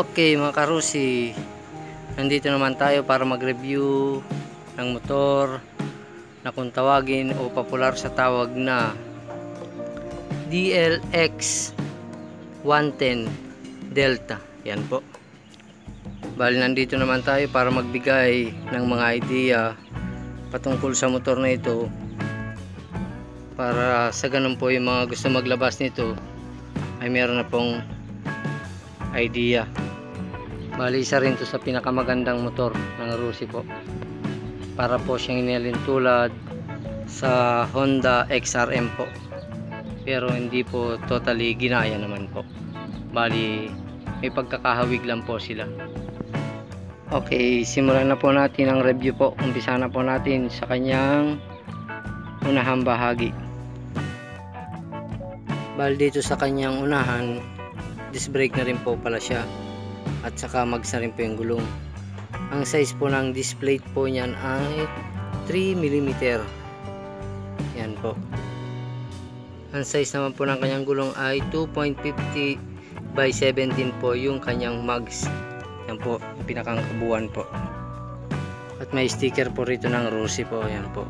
Okay mga karusi, nandito naman tayo para mag-review ng motor na kung tawagin o popular sa tawag na DLX 110 Delta. Yan po. Bali nandito naman tayo para magbigay ng mga idea patungkol sa motor na ito, para sa ganun po yung mga gusto maglabas nito ay meron na pong idea. Bali isa rin to sa pinakamagandang motor ng Rusi po, para po siyang inilin tulad sa Honda XRM po, pero hindi po totally ginaya naman po. Bali may pagkakahawig lang po sila. Okay, simulan na po natin ang review po. Umpisa na po natin sa kanyang unahang bahagi. Bali dito sa kanyang unahan, disc brake na rin po pala siya, at saka mags na rin po yung gulong. Ang size po ng disc plate po niyan ay 3mm. Yan po. Ang size naman po ng kanyang gulong ay 2.50 by 17 po yung kanyang mags. Yan po, yung pinakang kabuuan po. At may sticker po rito ng Rusi po. Yan po.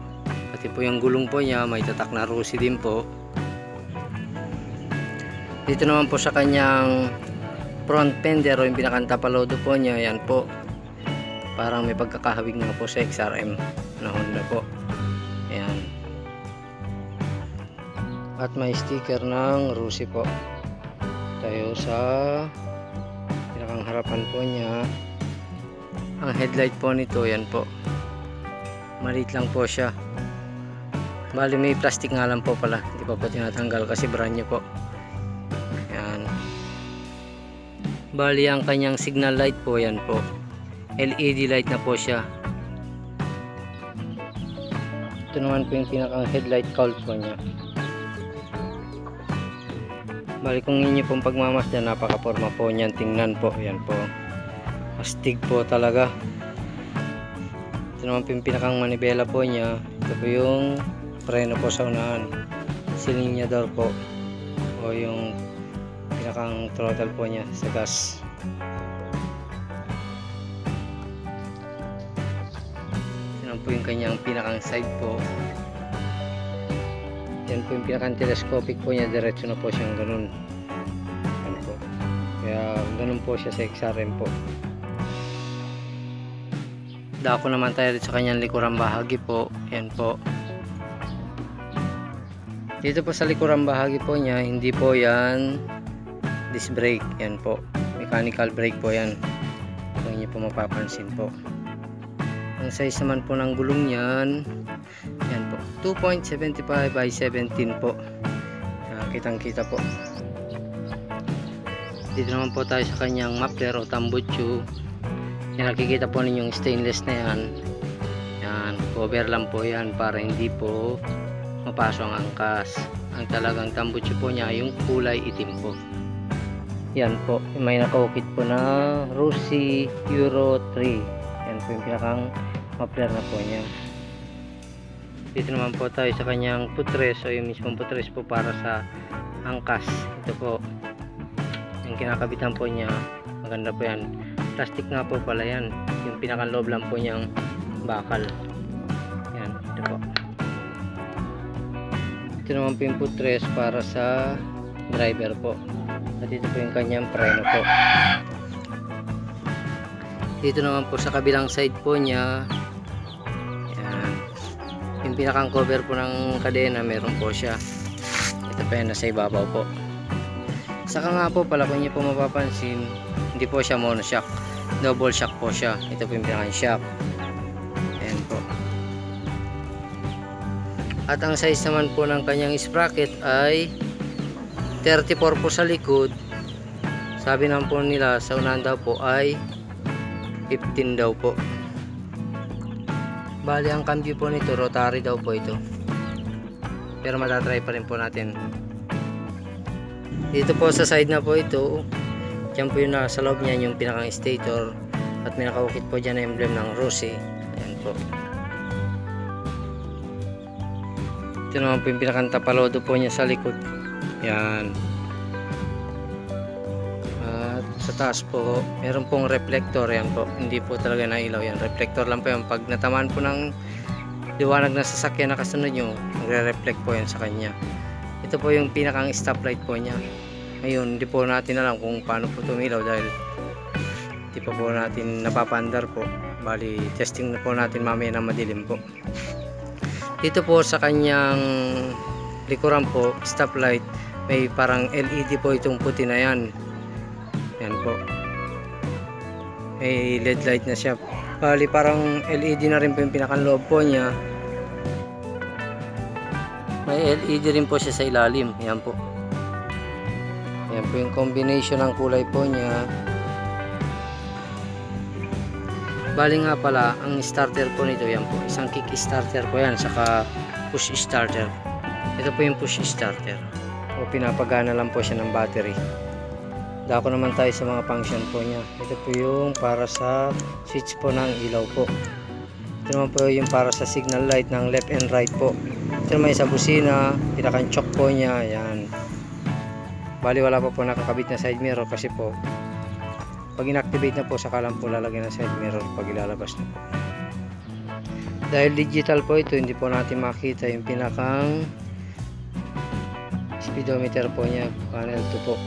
Pati po yung gulong po niya may tatak na Rusi din po. Dito naman po sa kanyang front fender o yung pinakang tapalodo po niya, yan po, parang may pagkakahawig nga po sa XRM na Honda po. Ayan. At may sticker ng Rusi po. Tayo sa pinakang harapan po niya. Ang headlight po nito, yan po, maliit lang po siya. Bali may plastic nga lang po pala, hindi pa po tinatanggal kasi brand new po. Yan. Bali ang kanyang signal light po, yan po, LED light na po siya. Ito naman po yung pinakang headlight cowl po niya. Bali kung inyo pong pagmamasdan, napaka-forma po niyan tingnan po. Yan po, astig po talaga. Ito naman po yung pinakang manibela po niya. Ito po yung preno po sa unahan, silinyador po, o yung pinakang throttle po niya sa gas. Yan po yung kanyang pinakang side po. Yan po yung pinakang telescopic po niya, diretso na po siyang ganun. Yan po. Kaya ganun po siya sa XRM po. Dako naman tayo sa kanyang likurang bahagi po. Yan po. Dito po sa likurang bahagi po niya, hindi po yan disc brake. Yan po, mechanical brake po yan, kung inyo po mapapansin po. Ang size naman po ng gulong yan, yan po, 2.75 by 17 po. Kitang kita po. Dito naman po tayo sa kanyang muffler o tambucho. Yan, nakikita po ninyong stainless na yan. Yan, cover lang po yan para hindi po mapasok ang angkas. Ang talagang tambucho po niya yung kulay itim po. Yan po, may nakaukit po na Rusi Euro 3. Yan po yung pinakang muffler na po niya. Dito naman po tayo sa kanyang putres o yung mismong putres po para sa angkas. Ito po yung kinakabitan po niya, maganda po yan. Plastic nga po pala yan, yung pinakang loob lang po niyang bakal. Yan, ito po. Ito naman po yung putres para sa driver po. At ito po yung kanyang preno po. Dito naman po sa kabilang side po niya, yan, yung pinakang cover po ng kadena, meron po siya. Ito pa yan, nasa ibabaw po. Saka nga po pala, kung niyo po mapapansin, hindi po siya monoshock, double shock po siya. Ito po yung pinakang shock. Ayan po. At ang size naman po ng kanyang sprocket ay 34 po sa likod. Sabi naman po nila sa unahan daw po ay 15 daw po. Bali ang cambio po nito, rotary daw po ito, pero matatry pa rin po natin. Dito po sa side na po ito, dyan po yung nasa loob niya yung pinakang stator, at may nakaukit po dyan na emblem ng Rusi. Ayan po. Ito naman po yung pinakang tapalodo po niya sa likod. Yan. At Sa taas po, meron pong reflector. Yan po, hindi po talaga nailaw yan. Reflector lang po yan. Pag natamaan po ng liwanag na sasakyan na kasunod nyo, magre-reflect po yan sa kanya. Ito po yung pinakang stoplight po niya. Ngayon, hindi po natin alam kung paano po tumilaw dahil hindi pa po natin napapandar po. Bali, testing na po natin mamaya na madilim po. Dito po sa kanyang likuran po, stoplight, may parang LED po itong puti na yan. Yan po. May LED light na siya. Bali parang LED na rin po yung pinakanloob po niya. May LED rin po siya sa ilalim. Yan po. Yan po yung combination ng kulay po niya. Bali nga pala, ang starter po nito, yan po. Isang kick starter po yan, saka push starter. Ito po yung push starter. O pinapagana lang po siya ng battery. Dako naman tayo sa mga function po niya. Ito po yung para sa switch po ng ilaw po. Ito naman po yung para sa signal light ng left and right po. Ito naman yung sa busina, pinakang choke po niya. Yan. Bali wala pa po nakakabit na side mirror kasi po pag inactivate na po saka lang po lalagyan ng side mirror pag ilalabas na po. Dahil digital po ito, hindi po natin makita yung pinakang speedometer po niya, panel 2 po.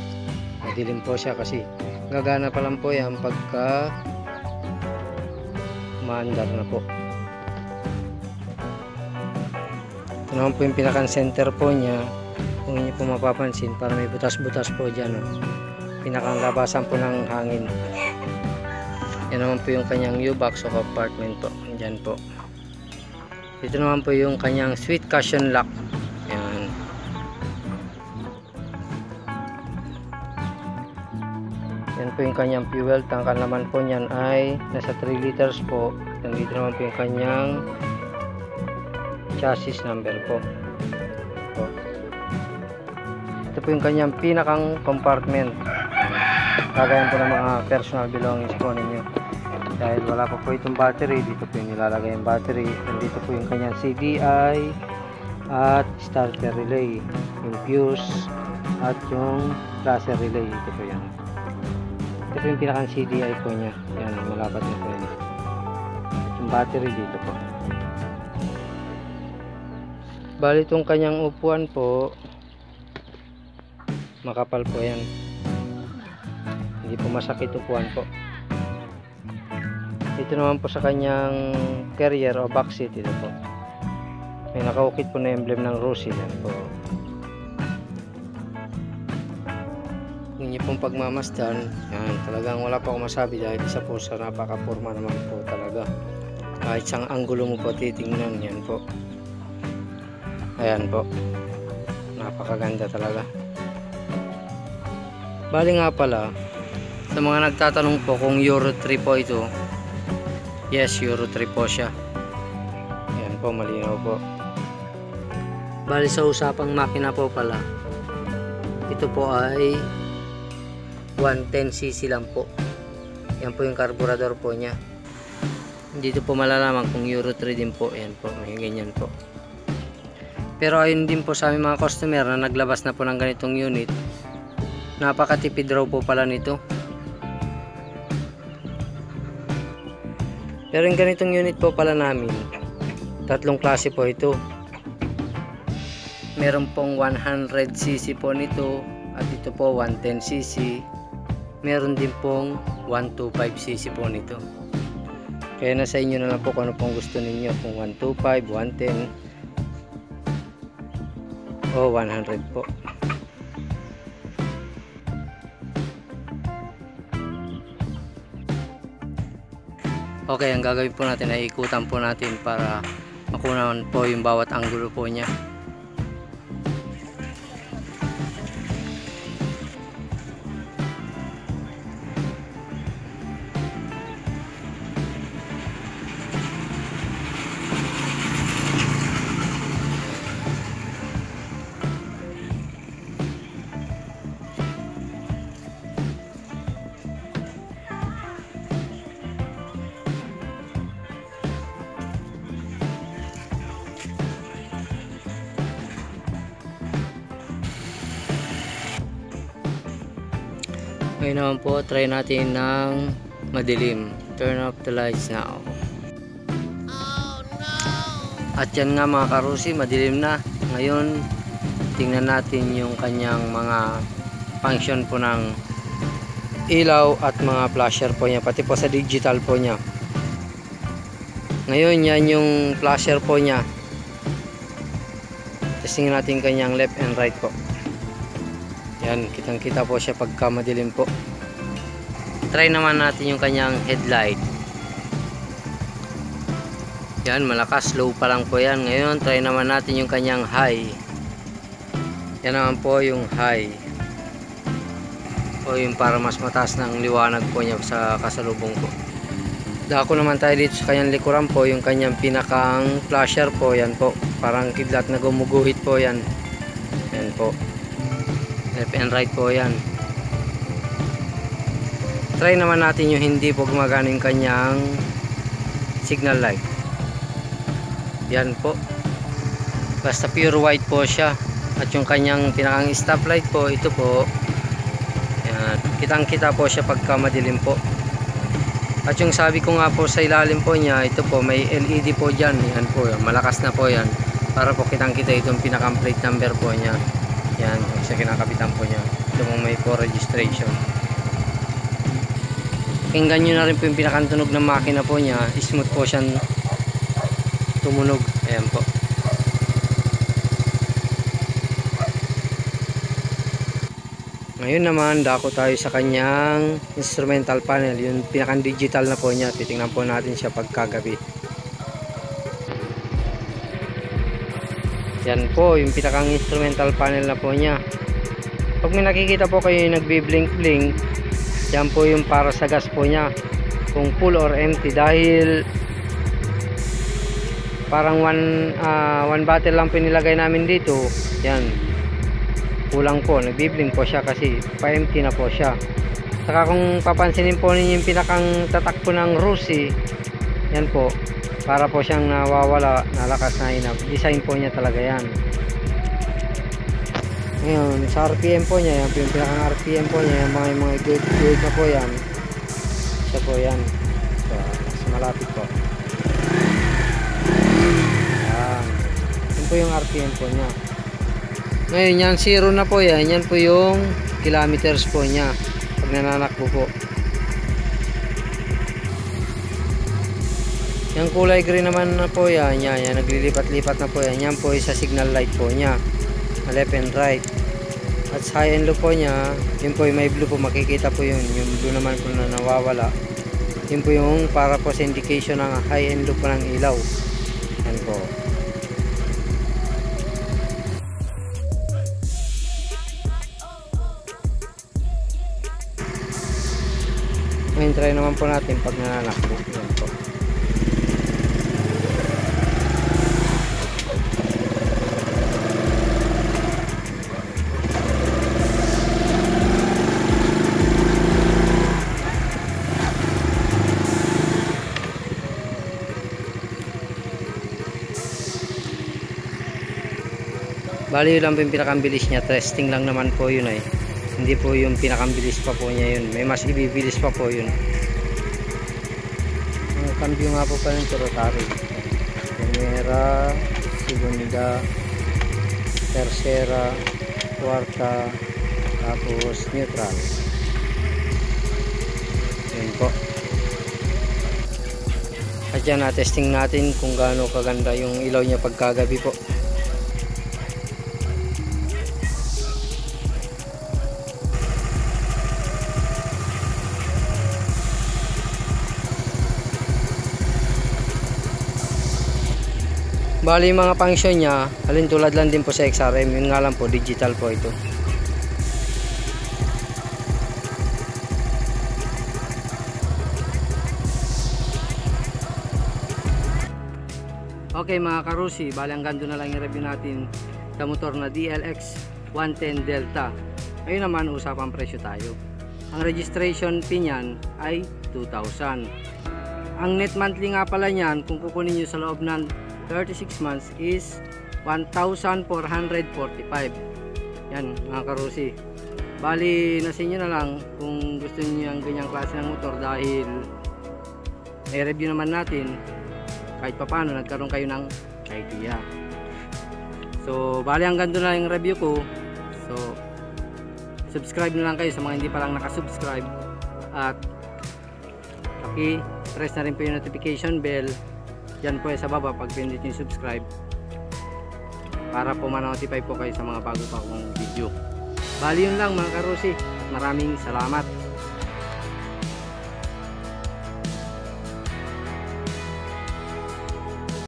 Madilim po siya kasi gagana pa lang po yan pagka maandar na po. Ito naman po yung pinakang center po niya. Kung inyo po mapapansin, para may butas-butas po dyan. Pinakang labasan po ng hangin. Yan naman po yung kanyang U-box o compartment po. Dyan po. Ito naman po yung kanyang sweet cushion lock. Yan. Yan po yung kanyang fuel tank. Ang laman po niyan ay nasa 3 liters po. Nandito naman po yung kanyang chassis number po. Ito po yung kanyang pinakang compartment. Kagayan po ng mga personal belongings po ninyo. Dahil wala pa po itong battery, dito po yung nilalagay yung battery. Nandito po yung kanyang CDI at starter relay, yung fuse at yung laser relay. Ito po yan. Ito po yung pinakang CDI po niya. Yan, malapat na po yan. Yung battery dito po. Bali itong kanyang upuan po, makapal po yan, hindi po masakit upuan po. Ito naman po sa kanyang carrier o back seat, ito po may nakaukit po na emblem ng Rossi. Yan po yung pong pagmamasdan. Yan, talagang wala pa akong masabi dahil isa po sa napaka-forma naman po talaga. Kahit isang anggulo mo po titingnan, yan po, ayan po, napakaganda talaga. Bali nga pala, sa mga nagtatanong po kung Euro 3 po ito, yes, Euro 3 po siya. Ayan po, malinaw po. Bali sa usapang makina po pala, ito po ay 110cc lang po. Yan po yung karburador po niya. Dito po malalaman kung Euro 3 din po. Ayan po, may ganyan po. Pero ayun din po sa aming mga customer na naglabas na po ng ganitong unit, napakatipid raw po pala nito. Pero yung ganitong unit po pala namin, tatlong klase po ito. Meron pong 100cc po nito, at ito po 110cc. Meron din pong 125cc po nito. Kaya nasa inyo na lang po kung ano pong gusto ninyo, kung 125, 110 o 100 po. Okay, ang gagawin po natin ay ikutan po natin para makunan po yung bawat anggulo po niya. Ngayon naman po, try natin ng madilim. Turn off the lights now. At yan nga mga karusi, madilim na. Ngayon, tingnan natin yung kanyang mga function po ng ilaw at mga flasher po niya, pati po sa digital po niya. Ngayon, yan yung flasher po niya. Testing natin kanyang left and right po. Yan, kitang kita po siya pagka madilim po. Try naman natin yung kanyang headlight. Yan, malakas, low pa lang po yan. Ngayon, try naman natin yung kanyang high. Yan naman po yung high. O yung para mas mataas ng liwanag po niya sa kasalubong po. Dako naman tayo dito sa kanyang likuran po, yung kanyang pinakang flasher po. Yan po, parang kidlat na gumuguhit po yan. Yan po. Left and right po yan. Try naman natin yung hindi po gumagana yung kanyang signal light. Yan po, basta pure white po siya. At yung kanyang pinakang stoplight po, ito po, yan, kitang kita po siya pagka madilim po. At yung sabi ko nga po sa ilalim po niya, ito po may LED po dyan. Yan po, malakas na po yan, para po kitang kita itong pinakang plate number po niya. Yan, sa kinakapitan po niya. Ito po may for registration. Tingnan nyo na rin po yung pinakantunog ng makina po niya. Smooth po siyang tumunog. Ayan po. Ngayon naman, dako tayo sa kanyang instrumental panel. Yung pinakang digital na po niya. Titingnan po natin siya pagkagabi. Yan po, yung pinakang instrumental panel na po niya. Pag may nakikita po kayo yung nagbi-blink-blink, yan po yung para sa gas po niya, kung full or empty. Dahil parang one bottle lang po nilagay namin dito. Yan, kulang po, nagbi-blink po siya kasi pa-empty na po siya. Saka kung papansinin po ninyo yung pinakang tatak po ng Rusi, yan po, para po siyang nawawala, nalakas na inap. Design po niya talaga yan. Ngayon, sa RPM po niya, yung pinakang RPM po niya, yung mga good na po yan. Siya po yan. So, mas malapit po. Yan. Yun po yung RPM po niya. Ngayon, yan, 0 na po yan. Yan po yung kilometers po niya pag nananakbo po. Yung kulay green naman na po yan, yan naglilipat-lipat na po yan. Yan po yung sa signal light po niya, left and right. At sa high and low po niya, yun po yung may blue po, makikita po yun. Yung blue naman po na nawawala, yun po yung para po sa indication ng high and low po ng ilaw. Yan po. Ngayon try naman po natin pag nananakbo. Yan po. Bali yun lang po yung pinakambilis niya. Testing lang naman po yun eh. Hindi po yung pinakambilis pa po niya yun. May mas ibibilis pa po yun. Ang cambio nga po pa ng rotary. Primera, segunda, tercera, cuarta, tapos neutral. Yun po. At yan, testing natin kung gaano kaganda yung ilaw niya pagkagabi po. Bali yung mga function niya, alin tulad lang din po sa XRM, yun nga lang po, digital po ito. Okay mga karusi, bali hanggang doon na lang yung review natin sa motor na DLX 110 Delta. Ngayon naman, usapang presyo tayo. Ang registration fee niyan ay 2,000. Ang net monthly nga pala niyan, kung kukunin nyo sa loob ng 36 months is 1,445. Yan mga karusi. Bali nasa inyo na lang kung gusto niyo ang ganyang klase ng motor, dahil i-review naman natin kahit papaano nagkaroon kayo ng idea. So bali hanggang doon na yung review ko. So subscribe na lang kayo sa mga hindi pa lang nakasubscribe, at press na rin po yung notification bell dyan po sa baba pag pindot nyo subscribe, para po ma-notify po kayo sa mga bago pa kong video. Bali yun lang mga karusi, maraming salamat.